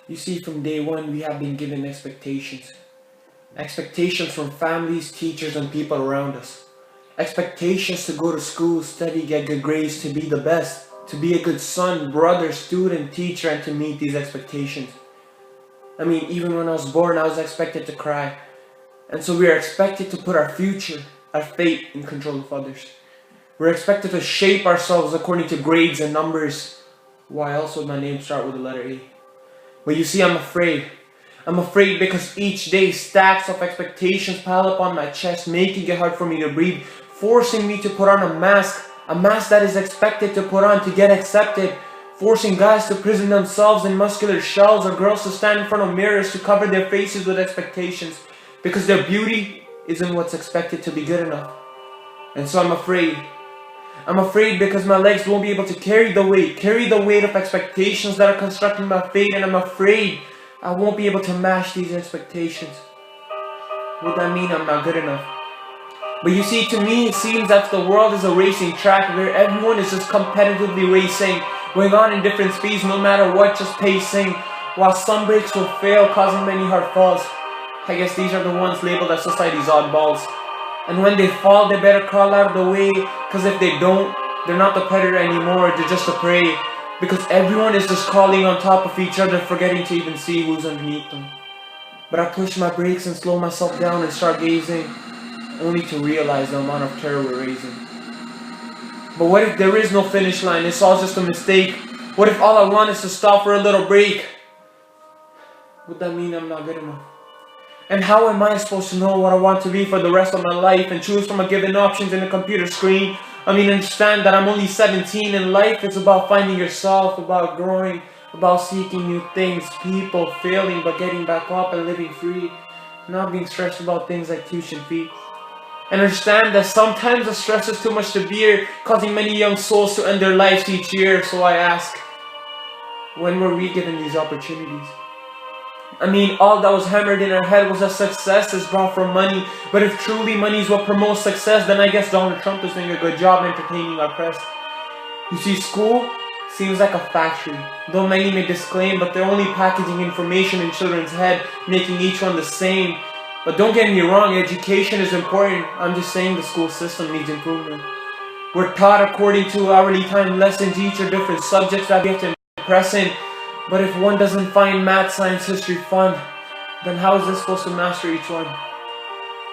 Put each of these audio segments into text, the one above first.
You see, from day one, we have been given expectations. Expectations from families, teachers, and people around us. Expectations to go to school, study, get good grades, to be the best, to be a good son, brother, student, teacher, and to meet these expectations. I mean, even when I was born, I was expected to cry. And so we are expected to put our future, our fate, in control of others. We're expected to shape ourselves according to grades and numbers. Why else would my name start with the letter A? But you see, I'm afraid. I'm afraid because each day stacks of expectations pile up on my chest, making it hard for me to breathe, forcing me to put on a mask that is expected to put on to get accepted, forcing guys to prison themselves in muscular shells or girls to stand in front of mirrors to cover their faces with expectations because their beauty isn't what's expected to be good enough. And so I'm afraid. I'm afraid because my legs won't be able to carry the weight of expectations that are constructing my fate, and I'm afraid I won't be able to match these expectations. Would that mean I'm not good enough? But you see, to me it seems that the world is a racing track where everyone is just competitively racing, going on in different speeds no matter what, just pacing, while some breaks will fail, causing many hard falls. I guess these are the ones labeled as society's oddballs. And when they fall, they better crawl out of the way, because if they don't, they're not the predator anymore, they're just the prey. Because everyone is just crawling on top of each other, forgetting to even see who's underneath them. But I push my brakes and slow myself down and start gazing, only to realize the amount of terror we're raising. But what if there is no finish line, it's all just a mistake? What if all I want is to stop for a little break? Would that mean I'm not good enough? And how am I supposed to know what I want to be for the rest of my life and choose from a given options in a computer screen? I mean, understand that I'm only 17 and life is about finding yourself, about growing, about seeking new things, people, failing but getting back up and living free, not being stressed about things like tuition fees. And understand that sometimes the stress is too much to bear, causing many young souls to end their lives each year. So I ask, when were we given these opportunities? I mean, all that was hammered in our head was that success is brought from money. But if truly money is what promotes success, then I guess Donald Trump is doing a good job entertaining our press. You see, school seems like a factory. Though many may disclaim, but they're only packaging information in children's head, making each one the same. But don't get me wrong, education is important. I'm just saying the school system needs improvement. We're taught according to hourly time lessons, each are different subjects that we have to impress in. But if one doesn't find math, science, history fun, then how is this supposed to master each one?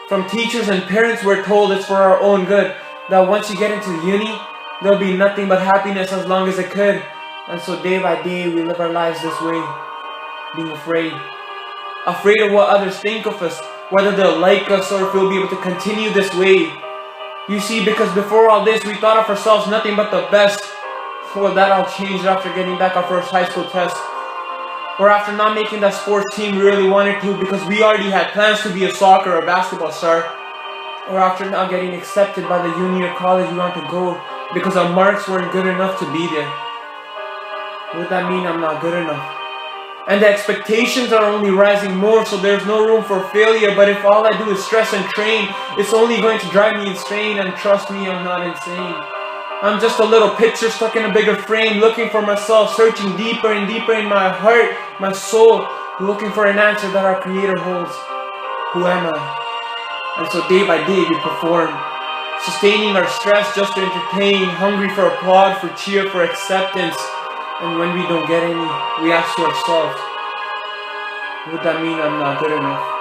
From teachers and parents we're told it's for our own good, that once you get into uni, there'll be nothing but happiness as long as it could. And so day by day we live our lives this way, being afraid. Afraid of what others think of us, whether they'll like us or if we'll be able to continue this way. You see, because before all this we thought of ourselves nothing but the best. Well, that all changed after getting back our first high school test. Or after not making that sports team we really wanted to because we already had plans to be a soccer or basketball star. Or after not getting accepted by the uni or college we want to go because our marks weren't good enough to be there. Would that mean I'm not good enough? And the expectations are only rising more, so there's no room for failure. But if all I do is stress and train, it's only going to drive me insane. And trust me, I'm not insane. I'm just a little picture stuck in a bigger frame, looking for myself, searching deeper and deeper in my heart, my soul, looking for an answer that our Creator holds. Who am I? And so day by day we perform, sustaining our stress just to entertain, hungry for applaud, for cheer, for acceptance. And when we don't get any, we ask to ourselves, would that mean I'm not good enough?